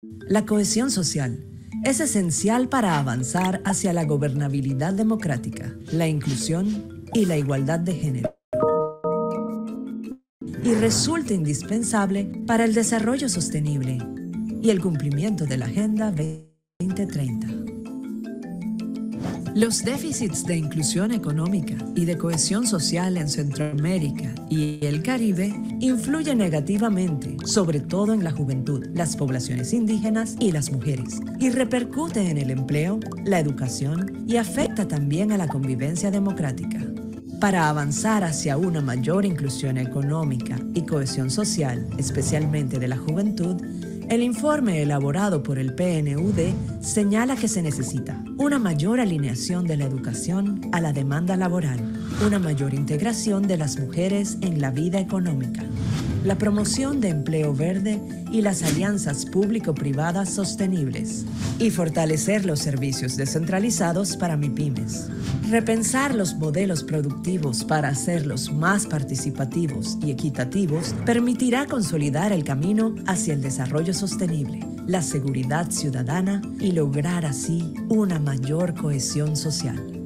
La cohesión social es esencial para avanzar hacia la gobernabilidad democrática, la inclusión y la igualdad de género, y resulta indispensable para el desarrollo sostenible y el cumplimiento de la Agenda 2030. Los déficits de inclusión económica y de cohesión social en Centroamérica y el Caribe influyen negativamente, sobre todo en la juventud, las poblaciones indígenas y las mujeres, y repercute en el empleo, la educación y afecta también a la convivencia democrática. Para avanzar hacia una mayor inclusión económica y cohesión social, especialmente de la juventud, el informe elaborado por el PNUD señala que se necesita una mayor alineación de la educación a la demanda laboral, una mayor integración de las mujeres en la vida económica, la promoción de empleo verde y las alianzas público-privadas sostenibles, y fortalecer los servicios descentralizados para MIPYMES. Repensar los modelos productivos para hacerlos más participativos y equitativos permitirá consolidar el camino hacia el desarrollo sostenible, la seguridad ciudadana y lograr así una mayor cohesión social.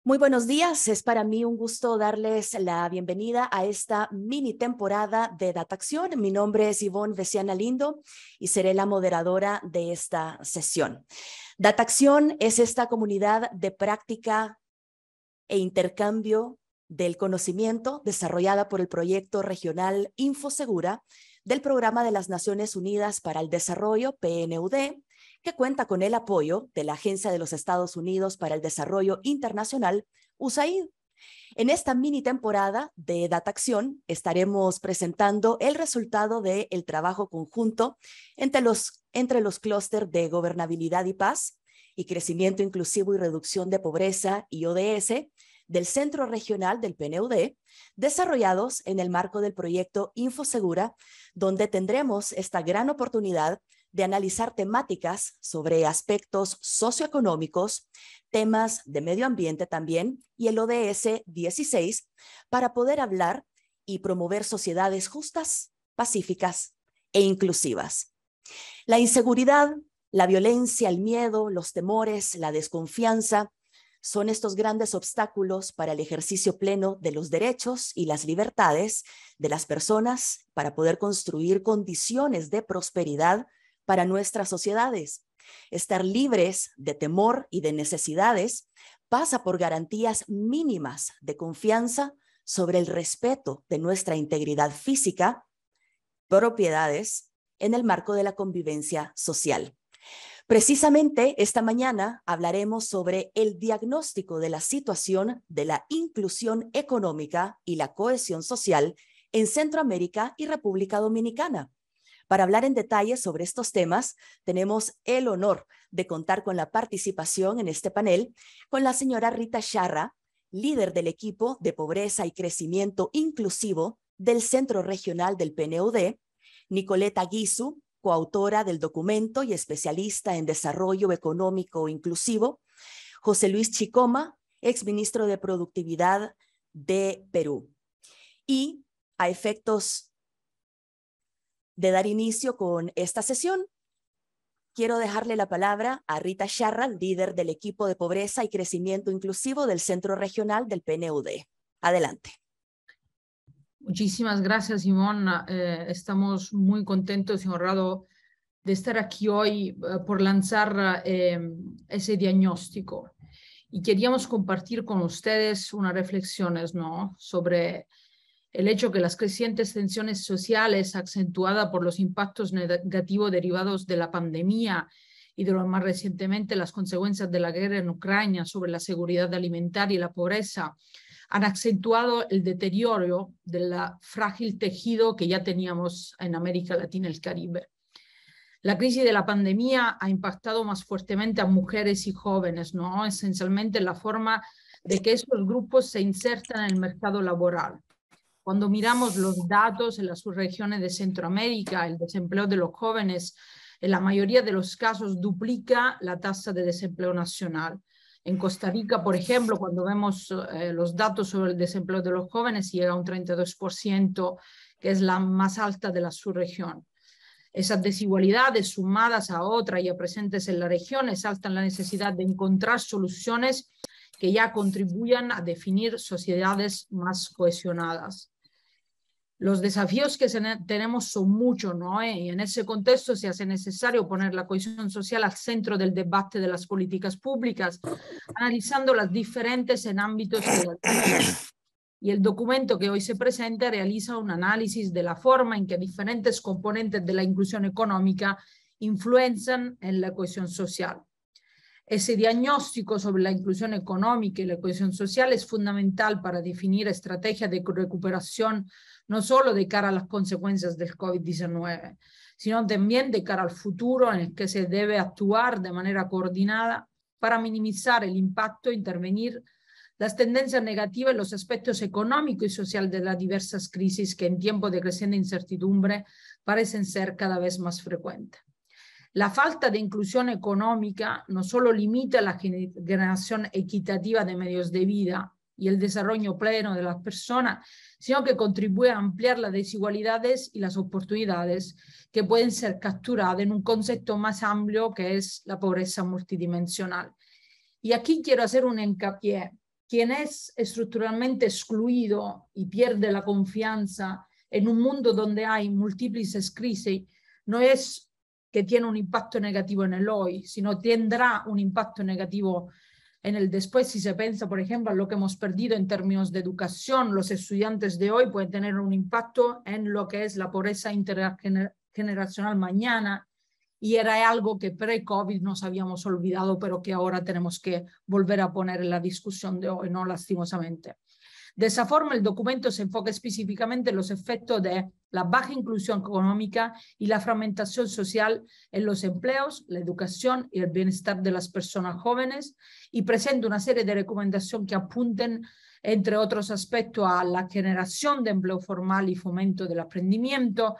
Muy buenos días, es para mí un gusto darles la bienvenida a esta mini temporada de Datacción. Mi nombre es Ivonne Veciana Lindo y seré la moderadora de esta sesión. Datacción es esta comunidad de práctica e intercambio del conocimiento desarrollada por el proyecto regional InfoSegura del Programa de las Naciones Unidas para el Desarrollo, PNUD, que cuenta con el apoyo de la Agencia de los Estados Unidos para el Desarrollo Internacional, USAID. En esta mini temporada de Datacción estaremos presentando el resultado del trabajo conjunto entre los clústeres de gobernabilidad y paz y crecimiento inclusivo y reducción de pobreza y ODS del Centro Regional del PNUD, desarrollados en el marco del proyecto InfoSegura, donde tendremos esta gran oportunidad de analizar temáticas sobre aspectos socioeconómicos, temas de medio ambiente también y el ODS 16 para poder hablar y promover sociedades justas, pacíficas e inclusivas. La inseguridad, la violencia, el miedo, los temores, la desconfianza son estos grandes obstáculos para el ejercicio pleno de los derechos y las libertades de las personas para poder construir condiciones de prosperidad para nuestras sociedades. Estar libres de temor y de necesidades pasa por garantías mínimas de confianza sobre el respeto de nuestra integridad física, propiedades, en el marco de la convivencia social. Precisamente esta mañana hablaremos sobre el diagnóstico de la situación de la inclusión económica y la cohesión social en Centroamérica y República Dominicana. Para hablar en detalle sobre estos temas, tenemos el honor de contar con la participación en este panel con la señora Rita Charra, líder del equipo de pobreza y crecimiento inclusivo del Centro Regional del PNUD, Nicoleta Guizu, coautora del documento y especialista en desarrollo económico inclusivo, José Luis Chicoma, exministro de Productividad de Perú. Y a efectos de dar inicio con esta sesión, quiero dejarle la palabra a Rita Charra, líder del equipo de pobreza y crecimiento inclusivo del Centro Regional del PNUD. Adelante. Muchísimas gracias, Ivonne. Estamos muy contentos y honrados de estar aquí hoy por lanzar ese diagnóstico. Y queríamos compartir con ustedes unas reflexiones, ¿no?, sobre el hecho que las crecientes tensiones sociales acentuadas por los impactos negativos derivados de la pandemia y de lo más recientemente las consecuencias de la guerra en Ucrania sobre la seguridad alimentaria y la pobreza han acentuado el deterioro del frágil tejido que ya teníamos en América Latina y el Caribe. La crisis de la pandemia ha impactado más fuertemente a mujeres y jóvenes, ¿no?, esencialmente en la forma de que estos grupos se insertan en el mercado laboral. Cuando miramos los datos en las subregiones de Centroamérica, el desempleo de los jóvenes en la mayoría de los casos duplica la tasa de desempleo nacional. En Costa Rica, por ejemplo, cuando vemos los datos sobre el desempleo de los jóvenes, llega a un 32%, que es la más alta de la subregión. Esas desigualdades sumadas a otras ya presentes en la región exaltan la necesidad de encontrar soluciones que ya contribuyan a definir sociedades más cohesionadas. Los desafíos que tenemos son muchos, ¿no? Y en ese contexto se hace necesario poner la cohesión social al centro del debate de las políticas públicas, analizando las diferentes en ámbitos que las definen. Y el documento que hoy se presenta realiza un análisis de la forma en que diferentes componentes de la inclusión económica influencian en la cohesión social. Ese diagnóstico sobre la inclusión económica y la cohesión social es fundamental para definir estrategias de recuperación no solo de cara a las consecuencias del COVID-19, sino también de cara al futuro en el que se debe actuar de manera coordinada para minimizar el impacto e intervenir las tendencias negativas en los aspectos económicos y sociales de las diversas crisis que en tiempos de creciente incertidumbre parecen ser cada vez más frecuentes. La falta de inclusión económica no solo limita la generación equitativa de medios de vida y el desarrollo pleno de las personas, sino que contribuye a ampliar las desigualdades y las oportunidades que pueden ser capturadas en un concepto más amplio que es la pobreza multidimensional. Y aquí quiero hacer un hincapié. Quien es estructuralmente excluido y pierde la confianza en un mundo donde hay múltiples crisis, no es que tiene un impacto negativo en el hoy, sino tendrá un impacto negativo en el después. Si se piensa, por ejemplo, en lo que hemos perdido en términos de educación, los estudiantes de hoy pueden tener un impacto en lo que es la pobreza intergeneracional mañana, y era algo que pre-COVID nos habíamos olvidado, pero que ahora tenemos que volver a poner en la discusión de hoy, ¿no? Lastimosamente. De esa forma, el documento se enfoca específicamente en los efectos de la baja inclusión económica y la fragmentación social en los empleos, la educación y el bienestar de las personas jóvenes, y presenta una serie de recomendaciones que apunten, entre otros aspectos, a la generación de empleo formal y fomento del aprendimiento,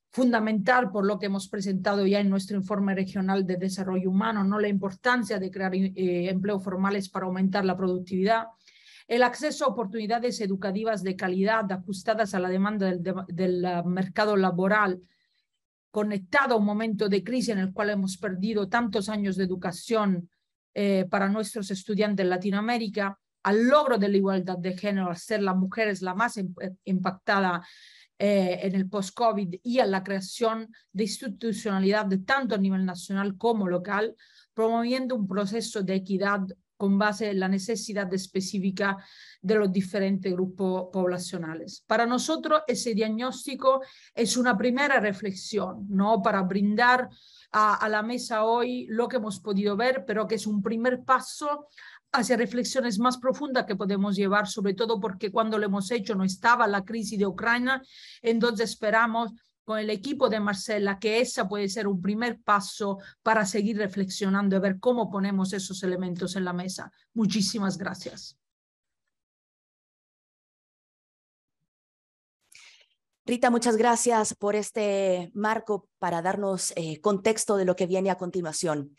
fundamental por lo que hemos presentado ya en nuestro informe regional de desarrollo humano, ¿no? La importancia de crear empleos formales para aumentar la productividad, el acceso a oportunidades educativas de calidad ajustadas a la demanda del mercado laboral, conectado a un momento de crisis en el cual hemos perdido tantos años de educación para nuestros estudiantes en Latinoamérica, al logro de la igualdad de género, al ser las mujeres la más impactada en el post-COVID, y a la creación de institucionalidad tanto a nivel nacional como local, promoviendo un proceso de equidad con base en la necesidad específica de los diferentes grupos poblacionales. Para nosotros ese diagnóstico es una primera reflexión, ¿no? Para brindar a la mesa hoy lo que hemos podido ver, pero que es un primer paso hacia reflexiones más profundas que podemos llevar, sobre todo porque cuando lo hemos hecho no estaba la crisis de Ucrania. Entonces esperamos con el equipo de Marcela que esa puede ser un primer paso para seguir reflexionando y ver cómo ponemos esos elementos en la mesa. Muchísimas gracias. Rita, muchas gracias por este marco para darnos contexto de lo que viene a continuación.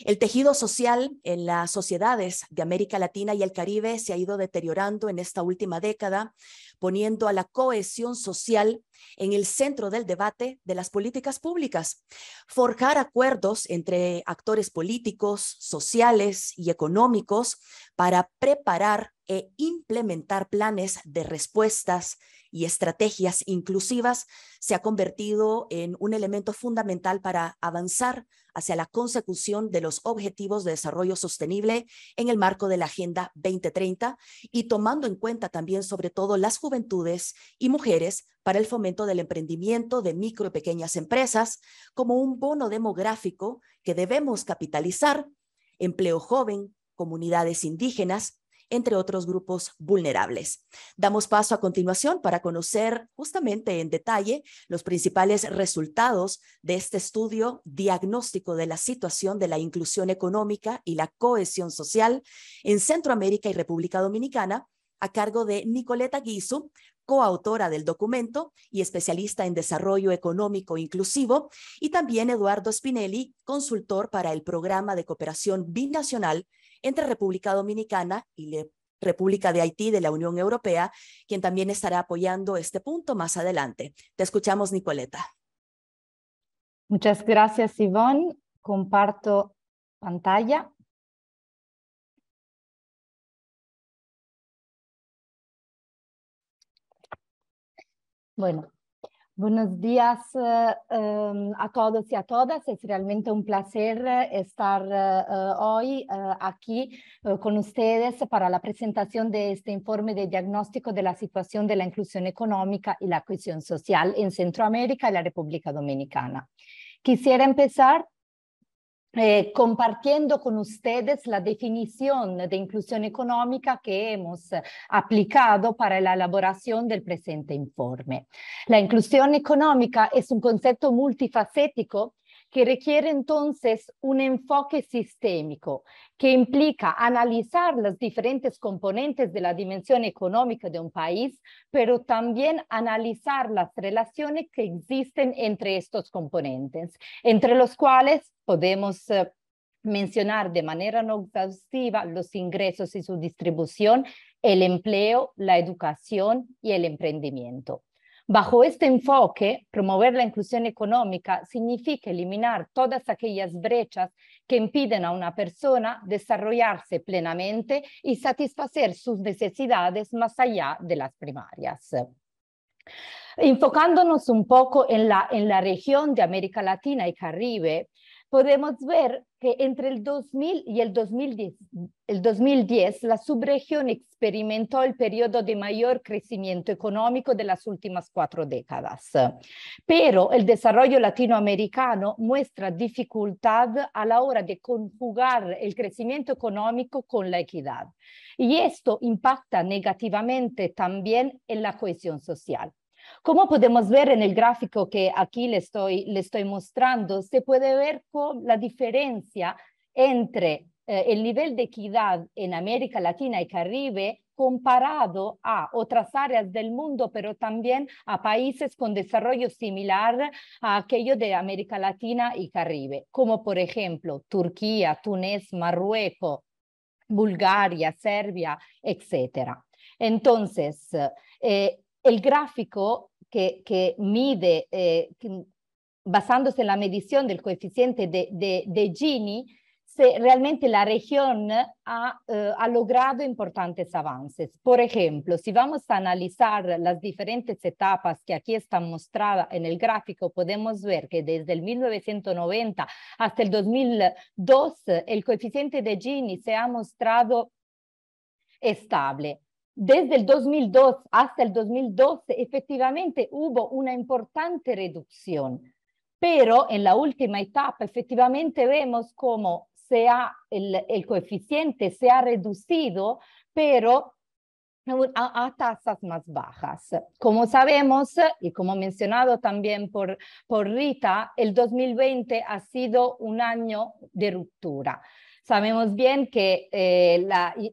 El tejido social en las sociedades de América Latina y el Caribe se ha ido deteriorando en esta última década, poniendo a la cohesión social en el centro del debate de las políticas públicas. Forjar acuerdos entre actores políticos, sociales y económicos para preparar e implementar planes de respuestas y estrategias inclusivas se ha convertido en un elemento fundamental para avanzar hacia la consecución de los objetivos de desarrollo sostenible en el marco de la Agenda 2030, y tomando en cuenta también sobre todo las juventudes y mujeres para el fomento del emprendimiento de micro y pequeñas empresas como un bono demográfico que debemos capitalizar, empleo joven, comunidades indígenas, entre otros grupos vulnerables. Damos paso a continuación para conocer justamente en detalle los principales resultados de este estudio diagnóstico de la situación de la inclusión económica y la cohesión social en Centroamérica y República Dominicana, a cargo de Nicoleta Guizu, coautora del documento y especialista en desarrollo económico inclusivo, y también Eduardo Spinelli, consultor para el Programa de Cooperación Binacional entre República Dominicana y la República de Haití de la Unión Europea, quien también estará apoyando este punto más adelante. Te escuchamos, Nicoleta. Muchas gracias, Ivonne. Comparto pantalla. Bueno, buenos días a todos y a todas. Es realmente un placer estar hoy aquí con ustedes para la presentación de este informe de diagnóstico de la situación de la inclusión económica y la cohesión social en Centroamérica y la República Dominicana. Quisiera empezar compartiendo con ustedes la definición de inclusión económica que hemos aplicado para la elaboración del presente informe. La inclusión económica es un concepto multifacético que requiere entonces un enfoque sistémico que implica analizar los diferentes componentes de la dimensión económica de un país, pero también analizar las relaciones que existen entre estos componentes, entre los cuales podemos mencionar de manera no exhaustiva los ingresos y su distribución, el empleo, la educación y el emprendimiento. Bajo este enfoque, promover la inclusión económica significa eliminar todas aquellas brechas que impiden a una persona desarrollarse plenamente y satisfacer sus necesidades más allá de las primarias. Enfocándonos un poco en la región de América Latina y Caribe, podemos ver que entre el 2000 y el 2010 la subregión experimentó el periodo de mayor crecimiento económico de las últimas 4 décadas. Pero el desarrollo latinoamericano muestra dificultad a la hora de conjugar el crecimiento económico con la equidad. Y esto impacta negativamente también en la cohesión social. Como podemos ver en el gráfico que aquí le estoy mostrando, se puede ver con la diferencia entre el nivel de equidad en América Latina y Caribe comparado a otras áreas del mundo, pero también a países con desarrollo similar a aquello de América Latina y Caribe, como por ejemplo Turquía, Túnez, Marruecos, Bulgaria, Serbia, etc. Entonces, el gráfico que mide, basándose en la medición del coeficiente de Gini, realmente la región ha logrado importantes avances. Por ejemplo, si vamos a analizar las diferentes etapas que aquí están mostradas en el gráfico, podemos ver que desde el 1990 hasta el 2002, el coeficiente de Gini se ha mostrado estable. Desde el 2002 hasta el 2012, efectivamente hubo una importante reducción, pero en la última etapa, efectivamente vemos cómo el coeficiente se ha reducido, pero a tasas más bajas. Como sabemos, y como mencionado también por Rita, el 2020 ha sido un año de ruptura. Sabemos bien que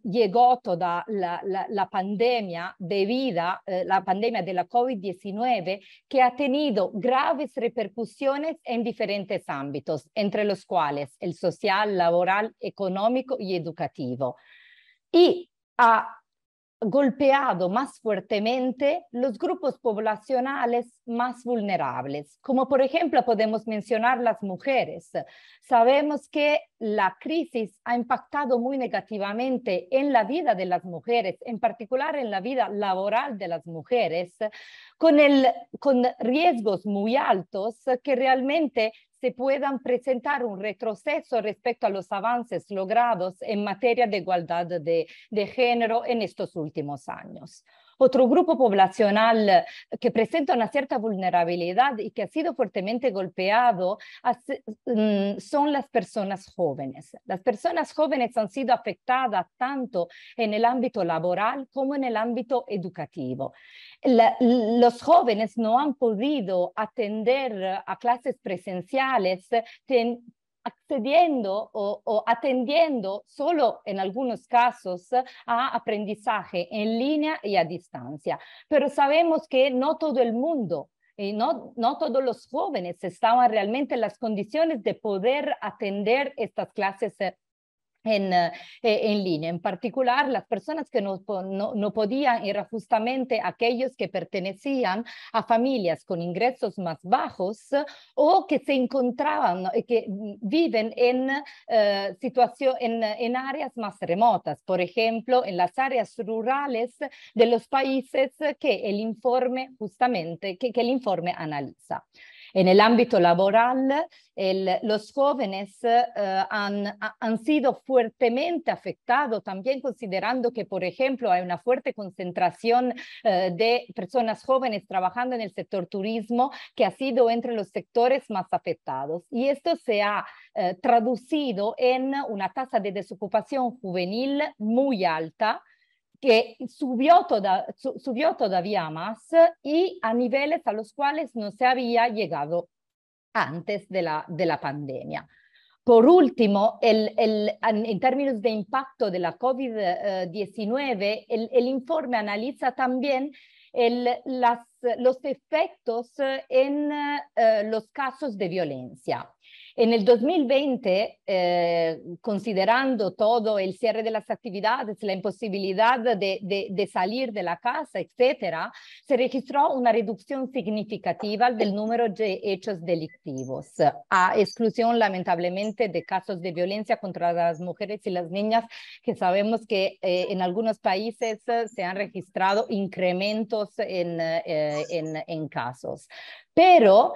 llegó toda la pandemia la pandemia de la COVID-19, que ha tenido graves repercusiones en diferentes ámbitos, entre los cuales el social, laboral, económico y educativo. Y ha golpeado más fuertemente los grupos poblacionales más vulnerables, como por ejemplo podemos mencionar las mujeres. Sabemos que la crisis ha impactado muy negativamente en la vida de las mujeres, en particular en la vida laboral de las mujeres, con riesgos muy altos que realmente se puedan presentar un retroceso respecto a los avances logrados en materia de igualdad de género en estos últimos años. Otro grupo poblacional que presenta una cierta vulnerabilidad y que ha sido fuertemente golpeado son las personas jóvenes. Las personas jóvenes han sido afectadas tanto en el ámbito laboral como en el ámbito educativo. Los jóvenes no han podido atender a clases presenciales accediendo o atendiendo solo en algunos casos a aprendizaje en línea y a distancia. Pero sabemos que no todo el mundo y no todos los jóvenes estaban realmente en las condiciones de poder atender estas clases en línea. En particular, las personas que no podían eran justamente aquellos que pertenecían a familias con ingresos más bajos o que se encontraban, que viven en áreas más remotas, por ejemplo, en las áreas rurales de los países que el informe justamente, que el informe analiza. En el ámbito laboral, los jóvenes han sido fuertemente afectados, también considerando que, por ejemplo, hay una fuerte concentración de personas jóvenes trabajando en el sector turismo, que ha sido entre los sectores más afectados. Y esto se ha traducido en una tasa de desocupación juvenil muy alta, que subió todavía más y a niveles a los cuales no se había llegado antes de la pandemia. Por último, en términos de impacto de la COVID-19, el informe analiza también los efectos en los casos de violencia. En el 2020, considerando todo el cierre de las actividades, la imposibilidad de salir de la casa, etcétera, se registró una reducción significativa del número de hechos delictivos, a exclusión, lamentablemente, de casos de violencia contra las mujeres y las niñas, que sabemos que en algunos países se han registrado incrementos en casos. Pero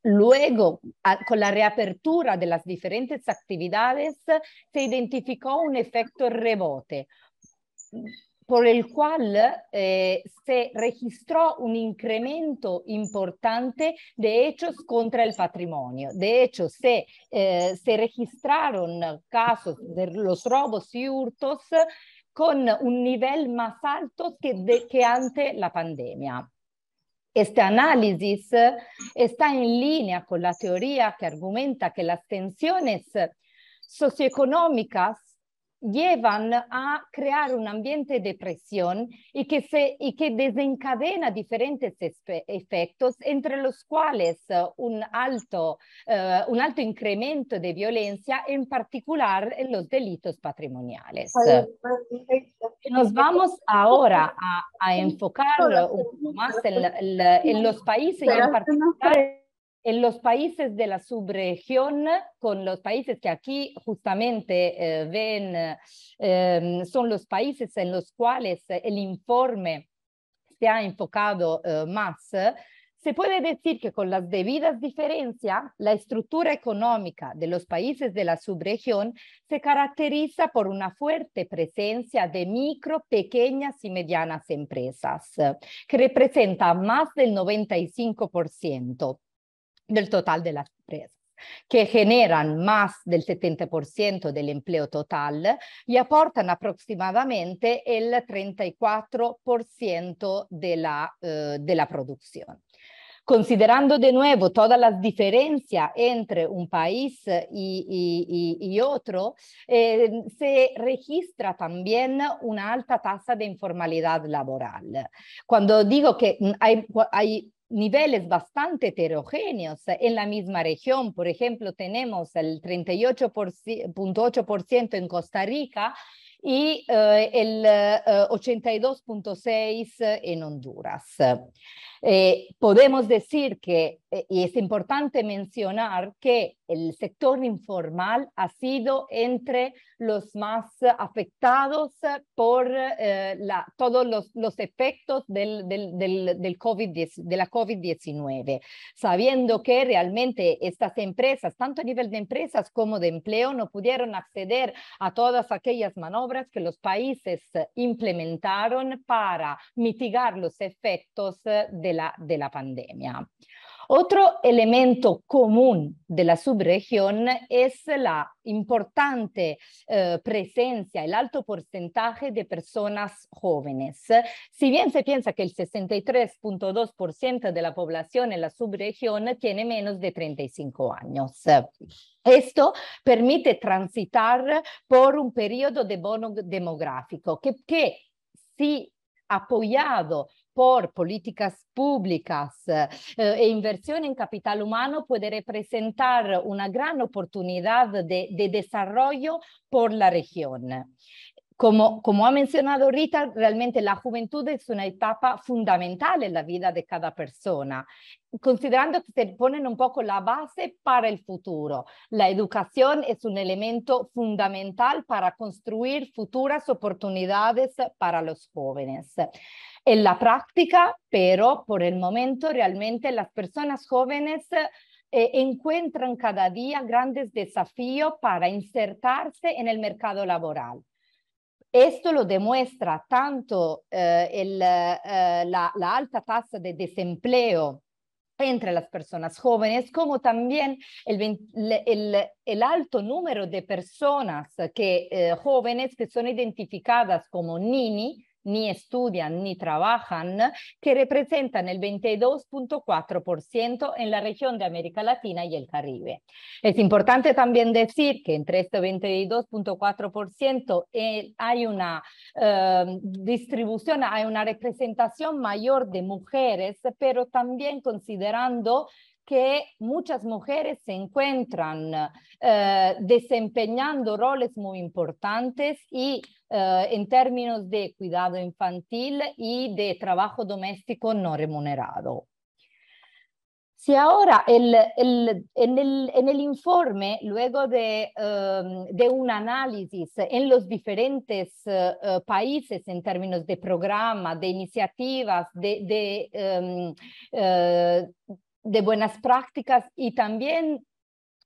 luego, con la reapertura de las diferentes actividades, se identificó un efecto rebote, por el cual se registró un incremento importante de hechos contra el patrimonio. De hecho, se registraron casos de los robos y hurtos con un nivel más alto que ante la pandemia. Este análisis está en línea con la teoría que argumenta que las tensiones socioeconómicas llevan a crear un ambiente de presión y que desencadena diferentes efectos, entre los cuales un alto incremento de violencia, en particular en los delitos patrimoniales. Nos vamos ahora a enfocar un poco más en los países, y en particular en los países de la subregión, con los países que aquí justamente son los países en los cuales el informe se ha enfocado más. Se puede decir que con las debidas diferencias, la estructura económica de los países de la subregión se caracteriza por una fuerte presencia de micro, pequeñas y medianas empresas, que representa más del 95% del total de las empresas, que generan más del 70% del empleo total y aportan aproximadamente el 34% de la producción. Considerando de nuevo todas las diferencias entre un país y otro, se registra también una alta tasa de informalidad laboral. Cuando digo que hay niveles bastante heterogéneos en la misma región, por ejemplo, tenemos el 38.8% en Costa Rica y el 82.6% en Honduras. Podemos decir que, y es importante mencionar que el sector informal ha sido entre los más afectados por todos los efectos de la COVID-19, sabiendo que realmente estas empresas, tanto a nivel de empresas como de empleo, no pudieron acceder a todas aquellas manobras que los países implementaron para mitigar los efectos de la pandemia. Otro elemento común de la subregión es la importante presencia, el alto porcentaje de personas jóvenes. Si bien se piensa que el 63.2% de la población en la subregión tiene menos de 35 años. Esto permite transitar por un periodo de bono demográfico que si apoyado por políticas públicas e inversión en capital humano puede representar una gran oportunidad de desarrollo por la región. Como ha mencionado Rita, realmente la juventud es una etapa fundamental en la vida de cada persona, considerando que se ponen un poco la base para el futuro. La educación es un elemento fundamental para construir futuras oportunidades para los jóvenes. En la práctica, pero por el momento realmente las personas jóvenes encuentran cada día grandes desafíos para insertarse en el mercado laboral. Esto lo demuestra tanto la alta tasa de desempleo entre las personas jóvenes, como también el alto número de personas jóvenes que son identificadas como NINI, ni estudian ni trabajan, que representan el 22.4% en la región de América Latina y el Caribe. Es importante también decir que entre este 22.4% hay una distribución, hay una representación mayor de mujeres, pero también considerando que muchas mujeres se encuentran desempeñando roles muy importantes y en términos de cuidado infantil y de trabajo doméstico no remunerado. Si ahora en el informe, luego de un análisis en los diferentes países en términos de programa, de iniciativas, de buenas prácticas y también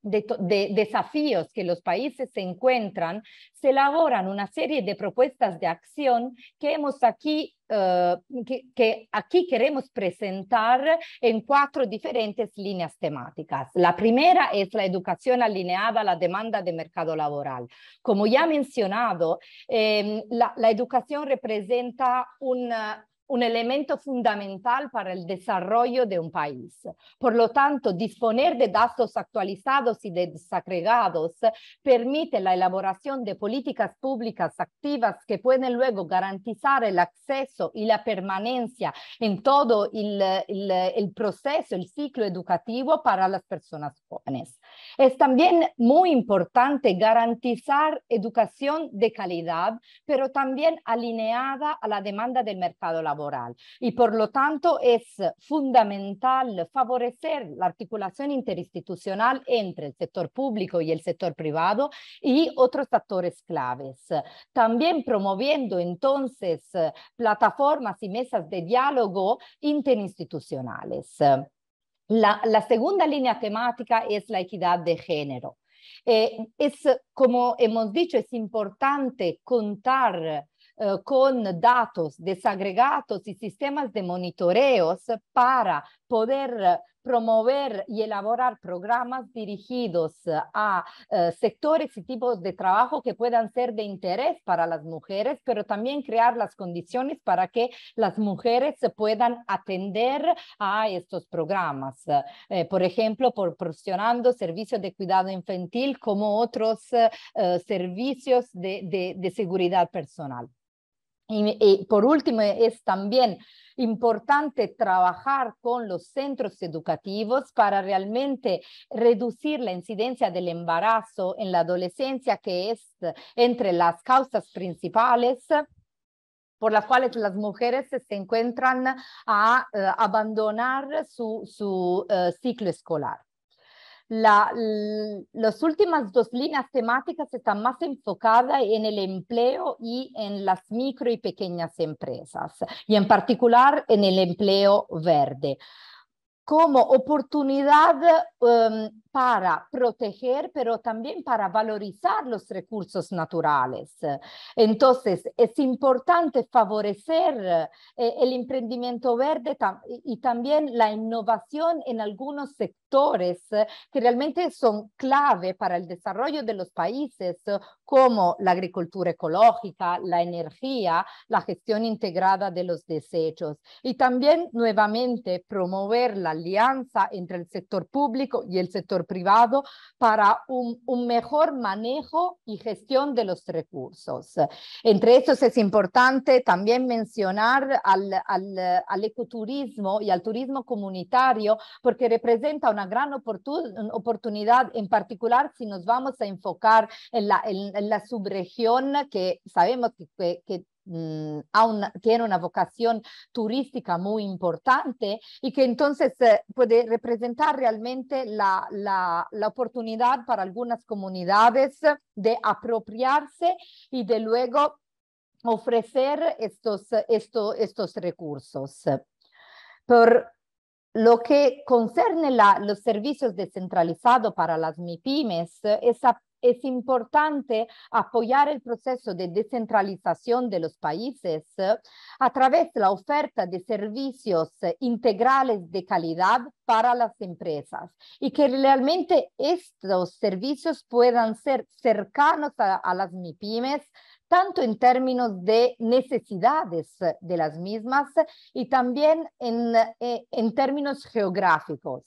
de desafíos que los países se encuentran, se elaboran una serie de propuestas de acción que hemos aquí, que aquí queremos presentar en 4 diferentes líneas temáticas. La primera es la educación alineada a la demanda de mercado laboral. Como ya mencionado, la educación representa un elemento fundamental para el desarrollo de un país. Por lo tanto, disponer de datos actualizados y desagregados permite la elaboración de políticas públicas activas que pueden luego garantizar el acceso y la permanencia en todo el proceso, el ciclo educativo para las personas jóvenes. Es también muy importante garantizar educación de calidad, pero también alineada a la demanda del mercado laboral. Y por lo tanto es fundamental favorecer la articulación interinstitucional entre el sector público y el sector privado y otros actores claves. También promoviendo entonces plataformas y mesas de diálogo interinstitucionales. La segunda línea temática es la equidad de género. Como hemos dicho, es importante contar con datos desagregados y sistemas de monitoreos para poder promover y elaborar programas dirigidos a sectores y tipos de trabajo que puedan ser de interés para las mujeres, pero también crear las condiciones para que las mujeres puedan atender a estos programas. Por ejemplo, proporcionando servicios de cuidado infantil como otros servicios de seguridad personal. Y por último, es también importante trabajar con los centros educativos para realmente reducir la incidencia del embarazo en la adolescencia, que es entre las causas principales por las cuales las mujeres se encuentran a abandonar su ciclo escolar. Las últimas 2 líneas temáticas están más enfocadas en el empleo y en las micro y pequeñas empresas, y en particular en el empleo verde, como oportunidad para proteger, pero también para valorizar los recursos naturales. Entonces, es importante favorecer el emprendimiento verde y también la innovación en algunos sectores que realmente son clave para el desarrollo de los países, como la agricultura ecológica, la energía, la gestión integrada de los desechos, y también nuevamente promover la la alianza entre el sector público y el sector privado para un mejor manejo y gestión de los recursos. Entre estos es importante también mencionar al ecoturismo y al turismo comunitario, porque representa una gran oportunidad, en particular si nos vamos a enfocar en la subregión que sabemos que tiene una vocación turística muy importante y que entonces puede representar realmente la oportunidad para algunas comunidades de apropiarse y de luego ofrecer estos recursos. Por lo que concerne los servicios descentralizados para las MIPYMES, es importante apoyar el proceso de descentralización de los países a través de la oferta de servicios integrales de calidad para las empresas y que realmente estos servicios puedan ser cercanos a las MIPYMES, tanto en términos de necesidades de las mismas y también en términos geográficos.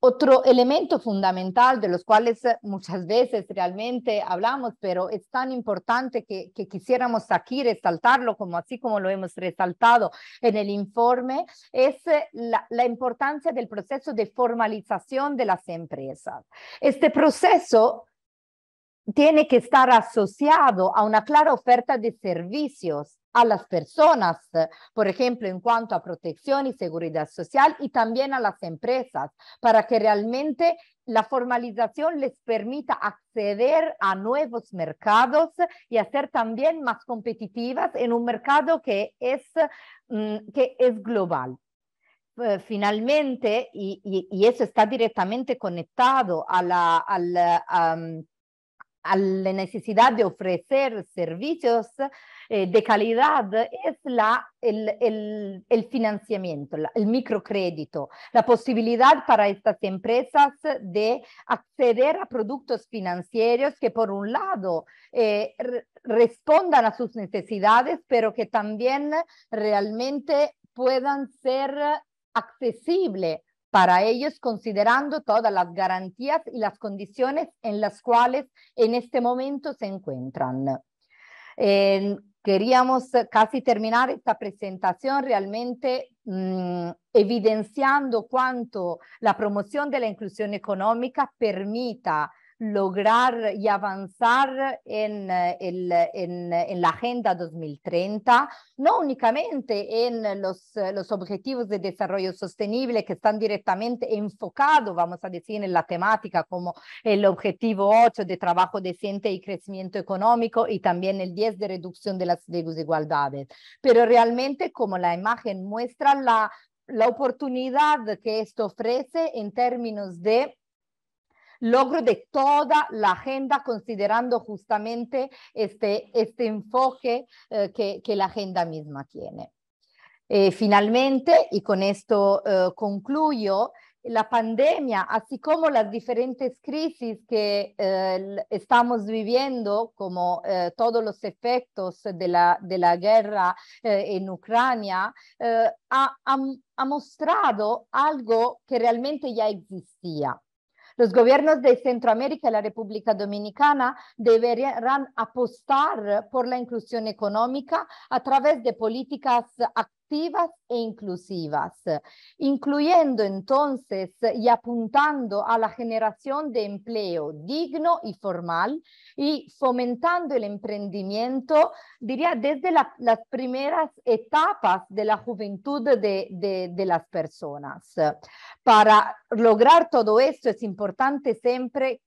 Otro elemento fundamental de los cuales muchas veces realmente hablamos, pero es tan importante que quisiéramos aquí resaltarlo, así como lo hemos resaltado en el informe, es la importancia del proceso de formalización de las empresas. Este proceso tiene que estar asociado a una clara oferta de servicios a las personas, por ejemplo, en cuanto a protección y seguridad social, y también a las empresas, para que realmente la formalización les permita acceder a nuevos mercados y a ser también más competitivas en un mercado que es global. Finalmente, y eso está directamente conectado a la necesidad de ofrecer servicios de calidad, es el financiamiento, el microcrédito, la posibilidad para estas empresas de acceder a productos financieros que por un lado respondan a sus necesidades, pero que también realmente puedan ser accesibles para ellos, considerando todas las garantías y las condiciones en las cuales en este momento se encuentran. Queríamos casi terminar esta presentación realmente evidenciando cuánto la promoción de la inclusión económica permita lograr y avanzar en la Agenda 2030, no únicamente en los objetivos de desarrollo sostenible que están directamente enfocados, vamos a decir, en la temática, como el objetivo 8 de trabajo decente y crecimiento económico y también el 10 de reducción de las desigualdades, pero realmente, como la imagen muestra, la oportunidad que esto ofrece en términos de logro de toda la agenda, considerando justamente este enfoque que la agenda misma tiene. Finalmente, y con esto concluyo, la pandemia, así como las diferentes crisis que estamos viviendo, como todos los efectos de la guerra en Ucrania, ha mostrado algo que realmente ya existía. Los gobiernos de Centroamérica y la República Dominicana deberán apostar por la inclusión económica a través de políticas activas e inclusivas, incluyendo entonces y apuntando a la generación de empleo digno y formal y fomentando el emprendimiento, diría, desde las primeras etapas de la juventud de las personas. Para lograr todo esto es importante siempre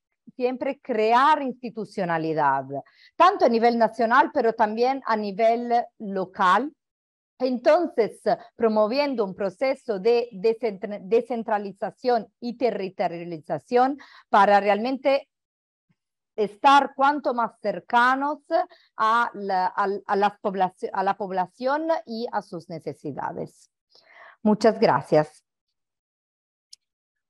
crear institucionalidad, tanto a nivel nacional, pero también a nivel local. Entonces, promoviendo un proceso de descentralización y territorialización para realmente estar cuanto más cercanos a la población y a sus necesidades. Muchas gracias.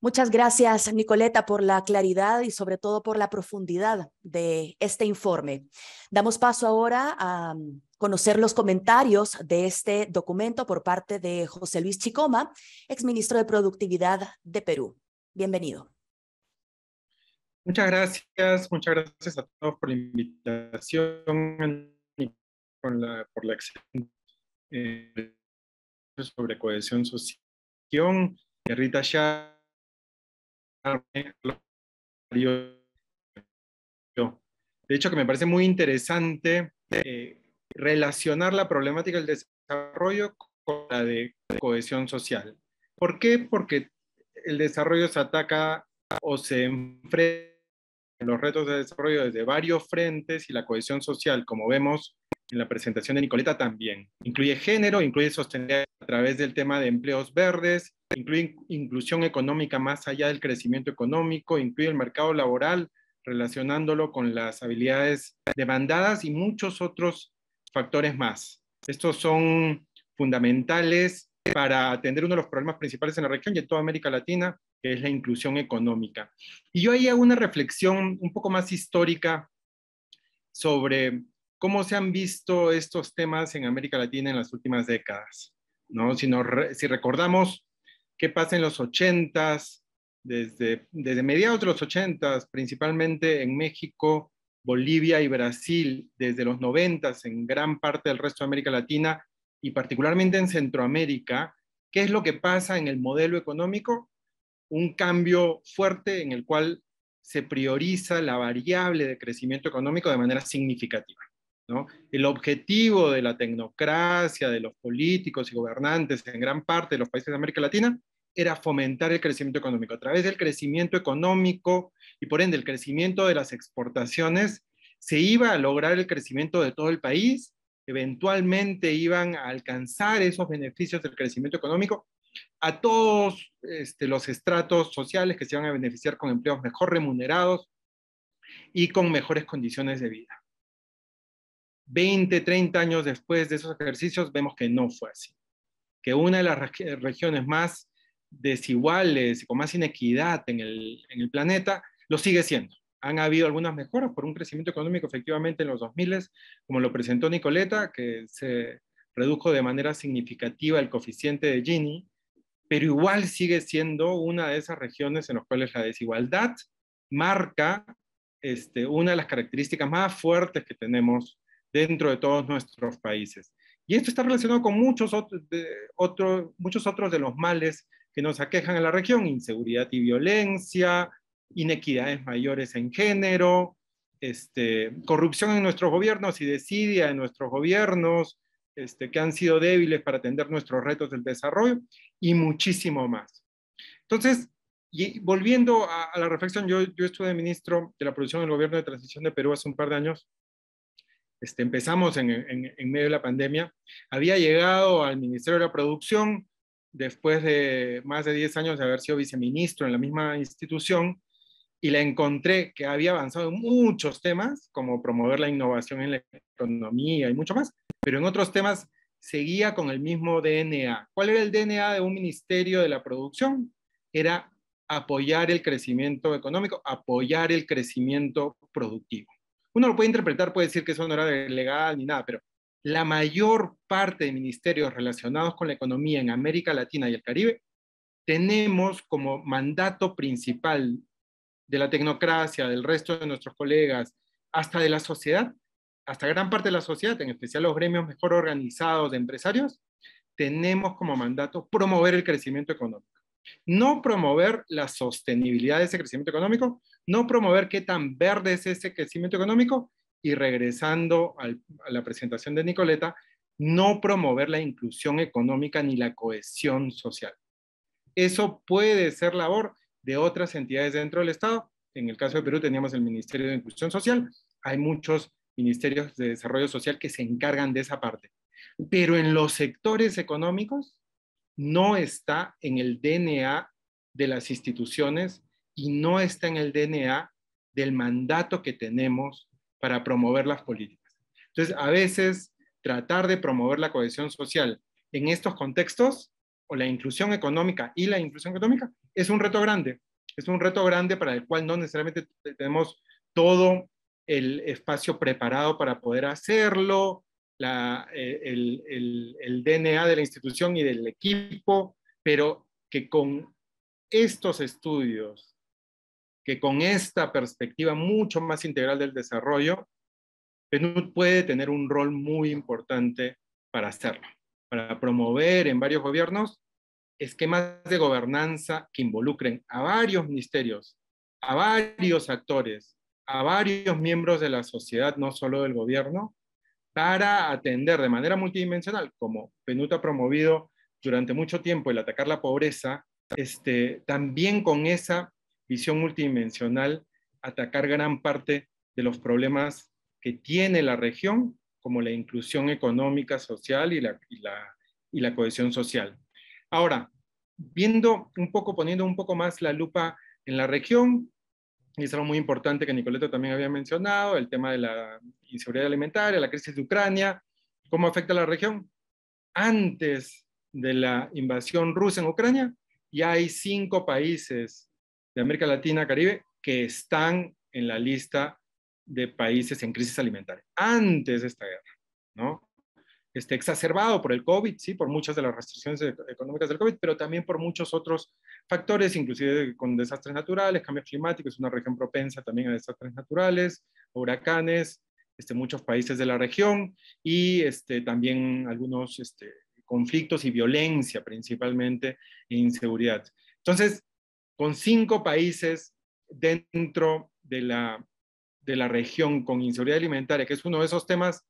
Muchas gracias, Nicoleta, por la claridad y sobre todo por la profundidad de este informe. Damos paso ahora a conocer los comentarios de este documento por parte de José Luis Chicoma, exministro de Productividad de Perú. Bienvenido. Muchas gracias a todos por la invitación y por la excelente sobre cohesión social. Rita Char, de hecho, que me parece muy interesante relacionar la problemática del desarrollo con la de cohesión social. ¿Por qué? Porque el desarrollo se ataca o se enfrenta a los retos de desarrollo desde varios frentes, y la cohesión social, como vemos en la presentación de Nicoleta, también. Incluye género, incluye sostenibilidad a través del tema de empleos verdes, incluye inclusión económica más allá del crecimiento económico, incluye el mercado laboral, relacionándolo con las habilidades demandadas y muchos otros factores más. Estos son fundamentales para atender uno de los problemas principales en la región y en toda América Latina, que es la inclusión económica. Y yo ahí hago una reflexión un poco más histórica sobre cómo se han visto estos temas en América Latina en las últimas décadas, ¿no? Si recordamos qué pasa en los 80s, desde mediados de los 80s, principalmente en México, Bolivia y Brasil, desde los 90s en gran parte del resto de América Latina y particularmente en Centroamérica, ¿qué es lo que pasa en el modelo económico? Un cambio fuerte en el cual se prioriza la variable de crecimiento económico de manera significativa, ¿no? El objetivo de la tecnocracia, de los políticos y gobernantes en gran parte de los países de América Latina, era fomentar el crecimiento económico. A través del crecimiento económico y por ende el crecimiento de las exportaciones, se iba a lograr el crecimiento de todo el país, eventualmente iban a alcanzar esos beneficios del crecimiento económico a todos los estratos sociales que se iban a beneficiar con empleos mejor remunerados y con mejores condiciones de vida. 20, 30 años después de esos ejercicios vemos que no fue así. Que una de las regiones más desiguales y con más inequidad en el planeta lo sigue siendo. Han habido algunas mejoras por un crecimiento económico efectivamente en los 2000, como lo presentó Nicoleta, que se redujo de manera significativa el coeficiente de Gini, pero igual sigue siendo una de esas regiones en las cuales la desigualdad marca una de las características más fuertes que tenemos dentro de todos nuestros países. Y esto está relacionado con muchos otros de los males que nos aquejan en la región: inseguridad y violencia, inequidades mayores en género, corrupción en nuestros gobiernos y desidia en nuestros gobiernos, que han sido débiles para atender nuestros retos del desarrollo, y muchísimo más. Entonces, y volviendo a la reflexión, yo estuve ministro de la producción del gobierno de transición de Perú hace un par de años. Empezamos en medio de la pandemia. Había llegado al Ministerio de la Producción después de más de 10 años de haber sido viceministro en la misma institución, y la encontré que había avanzado en muchos temas, como promover la innovación en la economía y mucho más, pero en otros temas seguía con el mismo DNA. ¿Cuál era el DNA de un Ministerio de la Producción? Era apoyar el crecimiento económico, apoyar el crecimiento productivo. Uno lo puede interpretar, puede decir que eso no era legal ni nada, pero la mayor parte de ministerios relacionados con la economía en América Latina y el Caribe tenemos como mandato principal de la tecnocracia, del resto de nuestros colegas, hasta de la sociedad, hasta gran parte de la sociedad, en especial los gremios mejor organizados de empresarios, tenemos como mandato promover el crecimiento económico. No promover la sostenibilidad de ese crecimiento económico, no promover qué tan verde es ese crecimiento económico, y regresando a la presentación de Nicoleta, no promover la inclusión económica ni la cohesión social. Eso puede ser labor de otras entidades dentro del Estado. En el caso de Perú teníamos el Ministerio de Inclusión Social, hay muchos ministerios de desarrollo social que se encargan de esa parte. Pero en los sectores económicos no está en el DNA de las instituciones y no está en el DNA del mandato que tenemos para promover las políticas. Entonces, a veces tratar de promover la cohesión social en estos contextos o la inclusión económica y la inclusión económica es un reto grande. Es un reto grande para el cual no necesariamente tenemos todo el espacio preparado para poder hacerlo, el DNA de la institución y del equipo, pero que con estos estudios, que con esta perspectiva mucho más integral del desarrollo, PNUD puede tener un rol muy importante para hacerlo, para promover en varios gobiernos esquemas de gobernanza que involucren a varios ministerios, a varios actores, a varios miembros de la sociedad, no solo del gobierno, para atender de manera multidimensional, como PNUD ha promovido durante mucho tiempo el atacar la pobreza, también con esa visión multidimensional, atacar gran parte de los problemas que tiene la región, como la inclusión económica, social y la cohesión social. Ahora, viendo un poco, poniendo un poco más la lupa en la región, y es algo muy importante que Nicoleta también había mencionado, el tema de la inseguridad alimentaria, la crisis de Ucrania, ¿cómo afecta a la región? Antes de la invasión rusa en Ucrania, ya hay 5 países de América Latina, Caribe, que están en la lista de países en crisis alimentaria, antes de esta guerra, ¿no? Exacerbado por el COVID, sí, por muchas de las restricciones económicas del COVID, pero también por muchos otros factores, inclusive con desastres naturales, cambios climáticos, es una región propensa también a desastres naturales, huracanes, muchos países de la región, y también algunos conflictos y violencia principalmente, e inseguridad. Entonces, con 5 países dentro de la región con inseguridad alimentaria, que es uno de esos temas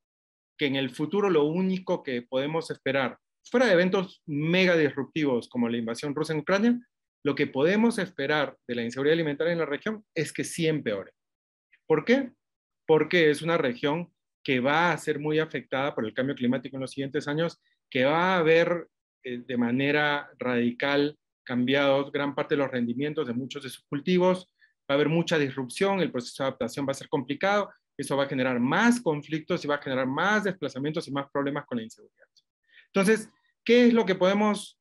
que en el futuro lo único que podemos esperar, fuera de eventos mega disruptivos como la invasión rusa en Ucrania, lo que podemos esperar de la inseguridad alimentaria en la región es que sí empeore. ¿Por qué? Porque es una región que va a ser muy afectada por el cambio climático en los siguientes años, que va a ver de manera radical cambiados gran parte de los rendimientos de muchos de sus cultivos, va a haber mucha disrupción, el proceso de adaptación va a ser complicado, eso va a generar más conflictos y va a generar más desplazamientos y más problemas con la inseguridad. Entonces, ¿qué es lo que podemos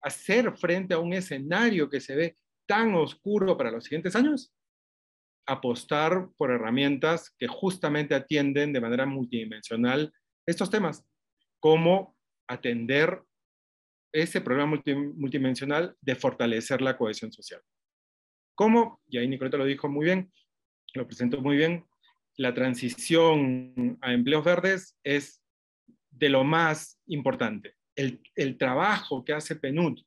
hacer frente a un escenario que se ve tan oscuro para los siguientes años? Apostar por herramientas que justamente atienden de manera multidimensional estos temas, como atender ese problema multidimensional de fortalecer la cohesión social. ¿Cómo? Y ahí Nicoleta lo dijo muy bien, lo presentó muy bien, la transición a empleos verdes es de lo más importante. El trabajo que hace PNUD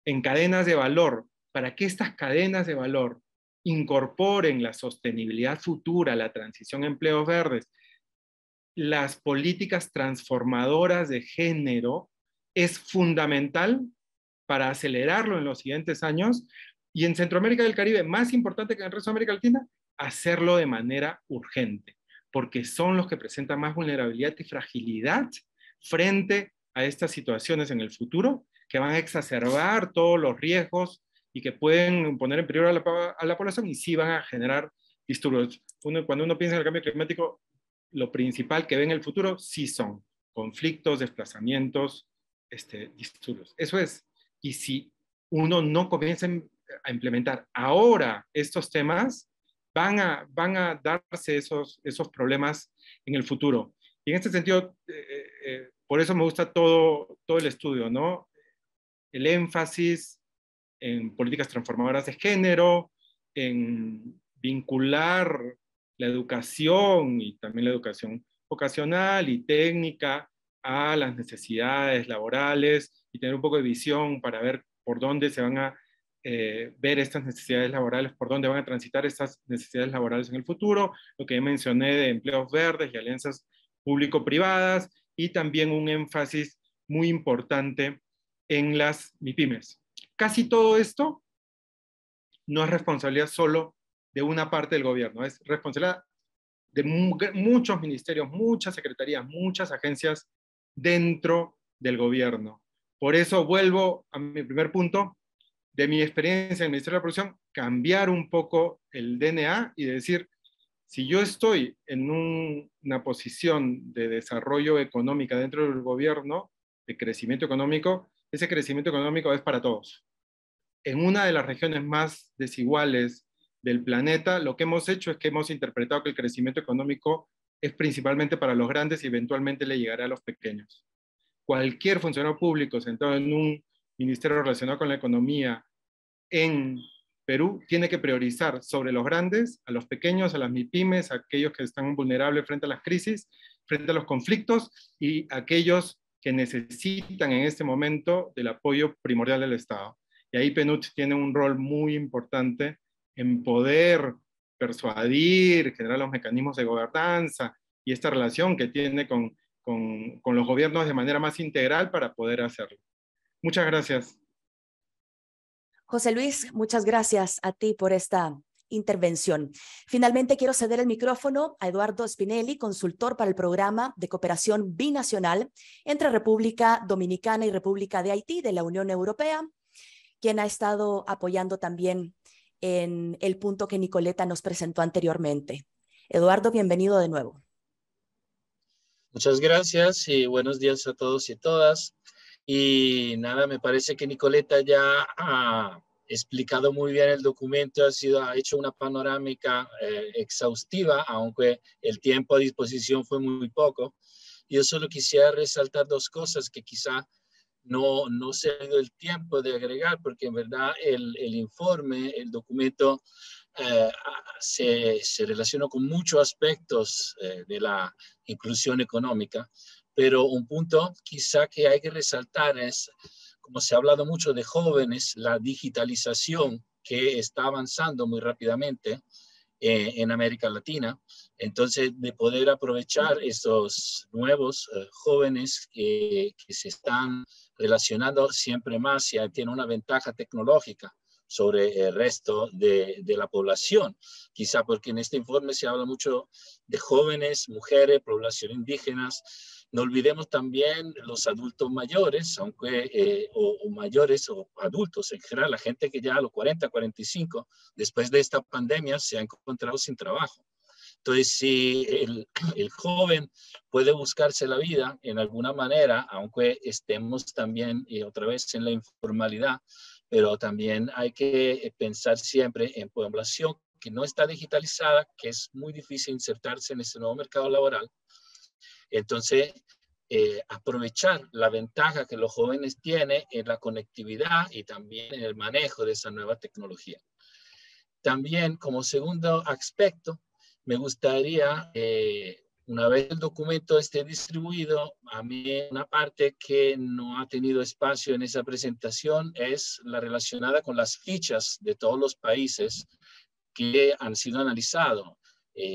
en cadenas de valor, para que estas cadenas de valor incorporen la sostenibilidad futura, la transición a empleos verdes, las políticas transformadoras de género, es fundamental para acelerarlo en los siguientes años, y en Centroamérica y el Caribe, más importante que en el resto de América Latina, hacerlo de manera urgente, porque son los que presentan más vulnerabilidad y fragilidad frente a estas situaciones en el futuro, que van a exacerbar todos los riesgos y que pueden poner en peligro a la población y sí van a generar disturbios. Cuando uno piensa en el cambio climático, lo principal que ve en el futuro sí son conflictos, desplazamientos, disturbios. Eso es. Y si uno no comienza a implementar ahora estos temas, van a darse esos problemas en el futuro. Y en este sentido, por eso me gusta todo el estudio, ¿no? El énfasis en políticas transformadoras de género, en vincular la educación y también la educación vocacional y técnica a las necesidades laborales y tener un poco de visión para ver por dónde se van a ver estas necesidades laborales, por dónde van a transitar estas necesidades laborales en el futuro, lo que mencioné de empleos verdes y alianzas público-privadas, y también un énfasis muy importante en las MIPYMES. Casi todo esto no es responsabilidad solo de una parte del gobierno, es responsabilidad de muchos ministerios, muchas secretarías, muchas agencias dentro del gobierno. Por eso vuelvo a mi primer punto, de mi experiencia en el Ministerio de la Producción, cambiar un poco el DNA y decir, si yo estoy en una posición de desarrollo económica dentro del gobierno, de crecimiento económico, ese crecimiento económico es para todos. En una de las regiones más desiguales del planeta, lo que hemos hecho es que hemos interpretado que el crecimiento económico es principalmente para los grandes y eventualmente le llegará a los pequeños. Cualquier funcionario público sentado en un ministerio relacionado con la economía en Perú tiene que priorizar sobre los grandes, a los pequeños, a las MIPYMES, a aquellos que están vulnerables frente a las crisis, frente a los conflictos y aquellos que necesitan en este momento del apoyo primordial del Estado. Y ahí PNUD tiene un rol muy importante en poder persuadir, generar los mecanismos de gobernanza y esta relación que tiene con los gobiernos de manera más integral para poder hacerlo. Muchas gracias. José Luis, muchas gracias a ti por esta intervención. Finalmente quiero ceder el micrófono a Eduardo Spinelli, consultor para el programa de cooperación binacional entre República Dominicana y República de Haití de la Unión Europea, quien ha estado apoyando también en el punto que Nicoleta nos presentó anteriormente. Eduardo, bienvenido de nuevo. Muchas gracias y buenos días a todos y todas. Y nada, me parece que Nicoleta ya ha explicado muy bien el documento, ha hecho una panorámica exhaustiva, aunque el tiempo a disposición fue muy poco. Yo solo quisiera resaltar dos cosas que quizá no se ha dado el tiempo de agregar, porque en verdad el informe, el documento, se relaciona con muchos aspectos de la inclusión económica, pero un punto quizá que hay que resaltar es, como se ha hablado mucho de jóvenes, la digitalización que está avanzando muy rápidamente en América Latina. Entonces, de poder aprovechar estos nuevos jóvenes que se están relacionando siempre más y tienen una ventaja tecnológica sobre el resto de la población. Quizá porque en este informe se habla mucho de jóvenes, mujeres, población indígenas. No olvidemos también los adultos mayores, aunque o mayores o adultos en general, la gente que ya a los 40, 45, después de esta pandemia se ha encontrado sin trabajo. Entonces, si el joven puede buscarse la vida en alguna manera, aunque estemos también otra vez en la informalidad, pero también hay que pensar siempre en población que no está digitalizada, que es muy difícil insertarse en este nuevo mercado laboral. Entonces, aprovechar la ventaja que los jóvenes tienen en la conectividad y también en el manejo de esa nueva tecnología. También, como segundo aspecto, me gustaría, una vez el documento esté distribuido, a mí una parte que no ha tenido espacio en esa presentación es la relacionada con las fichas de todos los países que han sido analizados.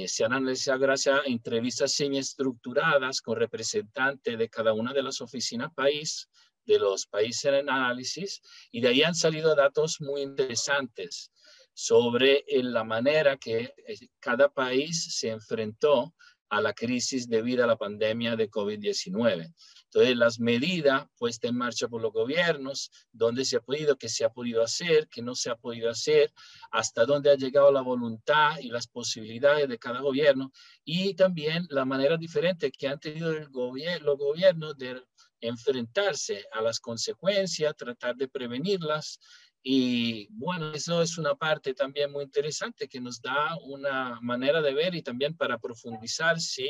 Se han analizado gracias a entrevistas semiestructuradas con representantes de cada una de las oficinas país, de los países en análisis, y de ahí han salido datos muy interesantes sobre la manera que cada país se enfrentó a la crisis debido a la pandemia de COVID-19. Entonces, las medidas puestas en marcha por los gobiernos, dónde se ha podido, qué se ha podido hacer, qué no se ha podido hacer, hasta dónde ha llegado la voluntad y las posibilidades de cada gobierno, y también la manera diferente que han tenido los gobiernos de enfrentarse a las consecuencias, tratar de prevenirlas. Y bueno, eso es una parte también muy interesante que nos da una manera de ver y también para profundizar si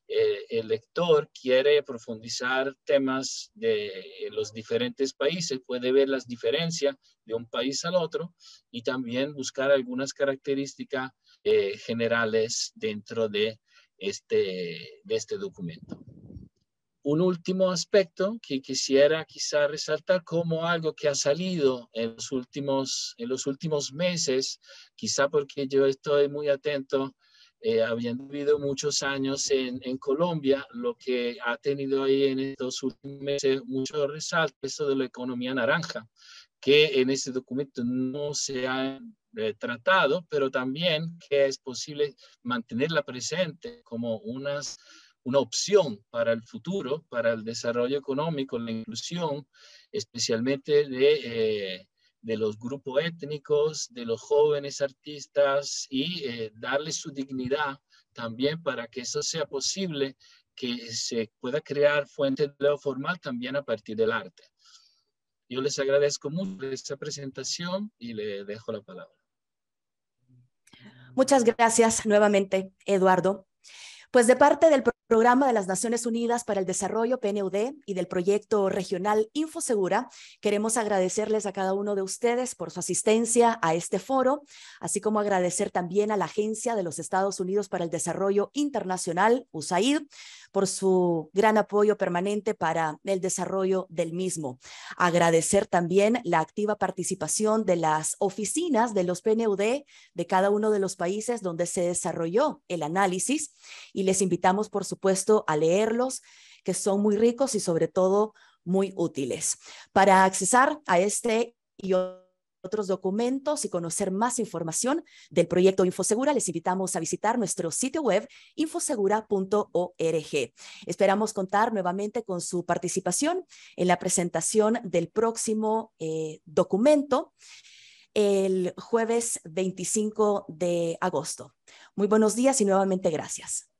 el lector quiere profundizar temas de los diferentes países, puede ver las diferencias de un país al otro y también buscar algunas características generales dentro de este documento. Un último aspecto que quisiera quizá resaltar como algo que ha salido en los últimos meses, quizá porque yo estoy muy atento, habiendo vivido muchos años en Colombia, lo que ha tenido ahí en estos últimos meses mucho resalto, eso de la economía naranja, que en este documento no se ha tratado, pero también que es posible mantenerla presente como una opción para el futuro, para el desarrollo económico, la inclusión, especialmente de los grupos étnicos, de los jóvenes artistas y darles su dignidad también para que eso sea posible que se pueda crear fuentes de empleo formal también a partir del arte. Yo les agradezco mucho esta presentación y le dejo la palabra. Muchas gracias nuevamente, Eduardo. Pues de parte del Programa de las Naciones Unidas para el Desarrollo, PNUD, y del proyecto regional InfoSegura, queremos agradecerles a cada uno de ustedes por su asistencia a este foro, así como agradecer también a la Agencia de los Estados Unidos para el Desarrollo Internacional, USAID, por su gran apoyo permanente para el desarrollo del mismo. Agradecer también la activa participación de las oficinas de los PNUD de cada uno de los países donde se desarrolló el análisis, y les invitamos, por supuesto, a leerlos, que son muy ricos y sobre todo muy útiles. Para accesar a este y otros documentos y conocer más información del proyecto InfoSegura, les invitamos a visitar nuestro sitio web infosegura.org. Esperamos contar nuevamente con su participación en la presentación del próximo documento el jueves 25 de agosto. Muy buenos días y nuevamente gracias.